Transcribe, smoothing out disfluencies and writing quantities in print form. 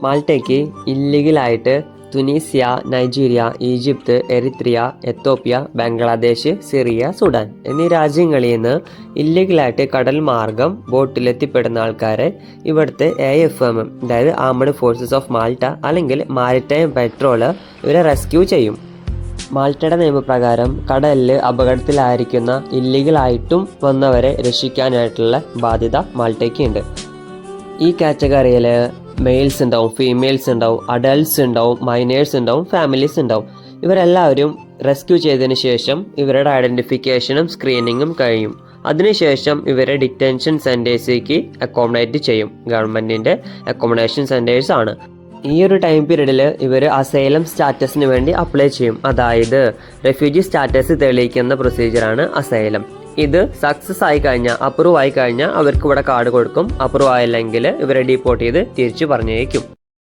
മാൾട്ടയ്ക്ക് ഇല്ലീഗലായിട്ട് Tunisia, Nigeria, Egypt, Eritrea, Ethiopia, Bangladesh, Syria, Sudan എന്നീ രാജ്യങ്ങളിൽ നിന്ന് ഇല്ലീഗലായിട്ട് കടൽ മാർഗം ബോട്ടിലെത്തിപ്പെടുന്ന ആൾക്കാരെ ഇവിടുത്തെ AFM, അതായത് ആർമഡ് ഫോഴ്സസ് ഓഫ് മാൾട്ട അല്ലെങ്കിൽ മാരിടൈം പെട്രോള് ഇവരെ റെസ്ക്യൂ ചെയ്യും. മാൾട്ടയുടെ നിയമപ്രകാരം കടലിൽ അപകടത്തിലായിരിക്കുന്ന ഇല്ലീഗലായിട്ടും വന്നവരെ രക്ഷിക്കാനായിട്ടുള്ള ബാധ്യത മാൾട്ടയ്ക്കുണ്ട്. ഈ കാറ്റഗറിയിൽ മെയിൽസ് ഉണ്ടാവും, ഫീമെയിൽസ് ഉണ്ടാവും, അഡൾട്ട്സ് ഉണ്ടാവും, മൈനേഴ്സ് ഉണ്ടാവും, ഫാമിലീസ് ഉണ്ടാവും. ഇവരെല്ലാവരും റെസ്ക്യൂ ചെയ്തതിന് ശേഷം ഇവരുടെ ഐഡൻറ്റിഫിക്കേഷനും സ്ക്രീനിങ്ങും കഴിയും. അതിനുശേഷം ഇവരെ ഡിറ്റൻഷൻ സെൻറ്റേഴ്സിലേക്ക് അക്കോമഡേറ്റ് ചെയ്യും. ഗവൺമെൻറ്റിൻ്റെ അക്കോമഡേഷൻ സെൻറ്റേഴ്സ് ആണ്. ഈ ഒരു ടൈം പീരീഡിൽ ഇവർ അസൈലം സ്റ്റാറ്റസിന് വേണ്ടി അപ്ലൈ ചെയ്യും. അതായത് റെഫ്യൂജി സ്റ്റാറ്റസ് തെളിയിക്കുന്ന പ്രൊസീജിയറാണ് അസൈലം. ഇത് സക്സസ് ആയി കഴിഞ്ഞാൽ, അപ്രൂവ് ആയി കഴിഞ്ഞാൽ അവർക്ക് ഇവിടെ കാർഡ് കൊടുക്കും. അപ്രൂവ് ആയില്ലെങ്കിൽ ഇവരെ ഡീപ്പോർട്ട് ചെയ്ത് തിരിച്ചു പറഞ്ഞേക്കും.